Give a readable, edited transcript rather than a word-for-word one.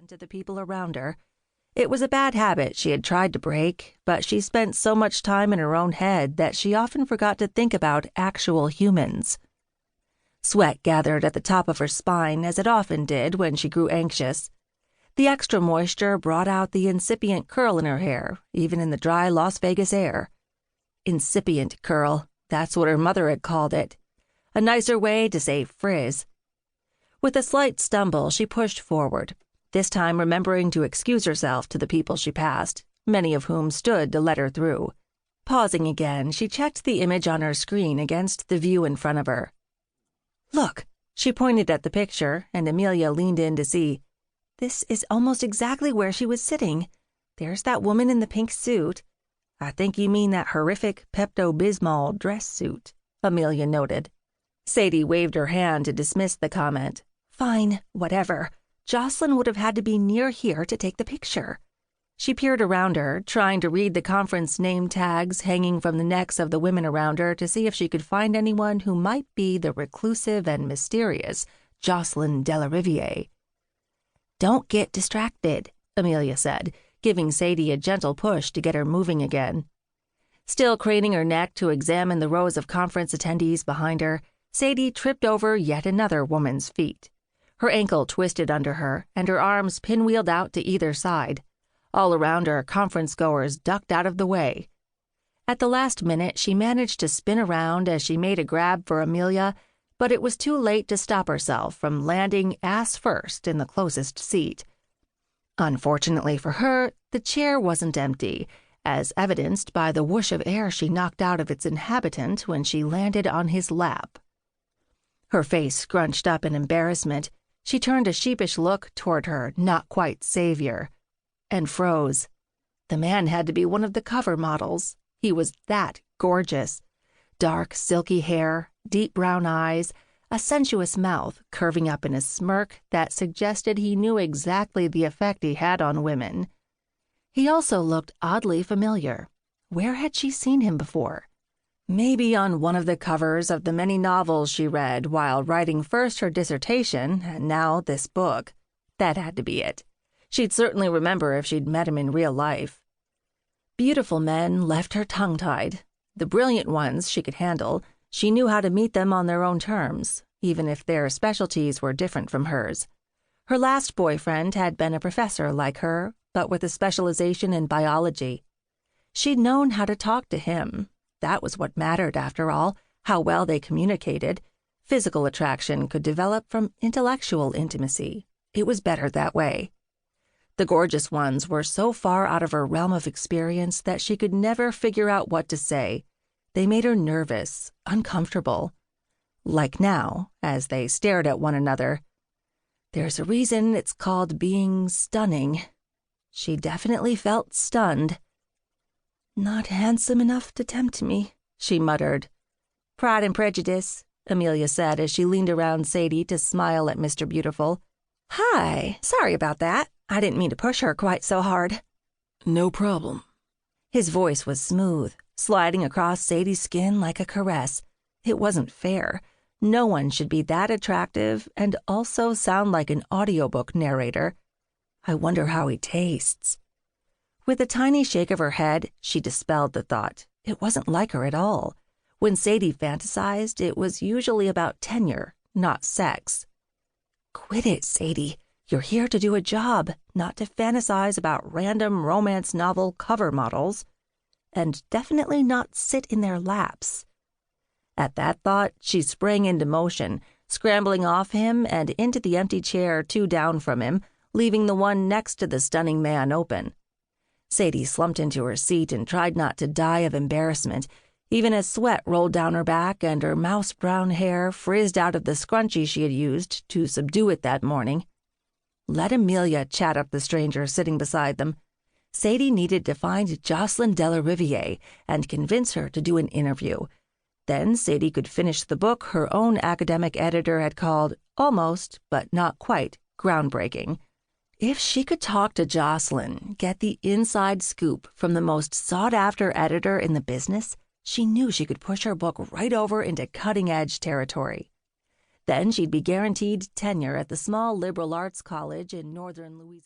and to the people around her. It was a bad habit she had tried to break, but she spent so much time in her own head that she often forgot to think about actual humans. Sweat gathered at the top of her spine, as it often did when she grew anxious. The extra moisture brought out the incipient curl in her hair, even in the dry Las Vegas air. Incipient curl, that's what her mother had called it. A nicer way to say frizz. With a slight stumble, she pushed forward, this time remembering to excuse herself to the people she passed, many of whom stood to let her through. Pausing again, she checked the image on her screen against the view in front of her. "Look," she pointed at the picture, and Amelia leaned in to see. "This is almost exactly where she was sitting. There's that woman in the pink suit." "I think you mean that horrific Pepto-Bismol dress suit," Amelia noted. Sadie waved her hand to dismiss the comment. "Fine, whatever. Jocelyn would have had to be near here to take the picture." She peered around her, trying to read the conference name tags hanging from the necks of the women around her to see if she could find anyone who might be the reclusive and mysterious Jocelyn Dellarivier. "Don't get distracted," Amelia said, giving Sadie a gentle push to get her moving again. Still craning her neck to examine the rows of conference attendees behind her, Sadie tripped over yet another woman's feet. Her ankle twisted under her, and her arms pinwheeled out to either side. All around her, conference-goers ducked out of the way. At the last minute, she managed to spin around as she made a grab for Amelia, but it was too late to stop herself from landing ass first in the closest seat. Unfortunately for her, the chair wasn't empty, as evidenced by the whoosh of air she knocked out of its inhabitant when she landed on his lap. Her face scrunched up in embarrassment, she turned a sheepish look toward her not-quite savior, and froze. The man had to be one of the cover models. He was that gorgeous. Dark, silky hair, deep brown eyes, a sensuous mouth curving up in a smirk that suggested he knew exactly the effect he had on women. He also looked oddly familiar. Where had she seen him before? Maybe on one of the covers of the many novels she read while writing first her dissertation and now this book. That had to be it. She'd certainly remember if she'd met him in real life. Beautiful men left her tongue-tied. The brilliant ones she could handle. She knew how to meet them on their own terms, even if their specialties were different from hers. Her last boyfriend had been a professor like her, but with a specialization in biology. She'd known how to talk to him. That was what mattered, after all, how well they communicated. Physical attraction could develop from intellectual intimacy. It was better that way. The gorgeous ones were so far out of her realm of experience that she could never figure out what to say. They made her nervous, uncomfortable. Like now, as they stared at one another. There's a reason it's called being stunning. She definitely felt stunned. "Not handsome enough to tempt me," she muttered. "Pride and Prejudice," Amelia said as she leaned around Sadie to smile at Mr. Beautiful. "Hi, sorry about that. I didn't mean to push her quite so hard." "No problem." His voice was smooth, sliding across Sadie's skin like a caress. It wasn't fair. No one should be that attractive and also sound like an audiobook narrator. I wonder how he tastes. With a tiny shake of her head, she dispelled the thought. It wasn't like her at all. When Sadie fantasized, it was usually about tenure, not sex. "Quit it, Sadie. You're here to do a job, not to fantasize about random romance novel cover models. And definitely not sit in their laps." At that thought, she sprang into motion, scrambling off him and into the empty chair 2 down from him, leaving the one next to the stunning man open. Sadie slumped into her seat and tried not to die of embarrassment, even as sweat rolled down her back and her mouse-brown hair frizzed out of the scrunchie she had used to subdue it that morning. Let Amelia chat up the stranger sitting beside them. Sadie needed to find Jocelyn Dellarivier and convince her to do an interview. Then Sadie could finish the book her own academic editor had called almost, but not quite, groundbreaking. If she could talk to Jocelyn, get the inside scoop from the most sought-after editor in the business, she knew she could push her book right over into cutting-edge territory. Then she'd be guaranteed tenure at the small liberal arts college in northern Louisiana.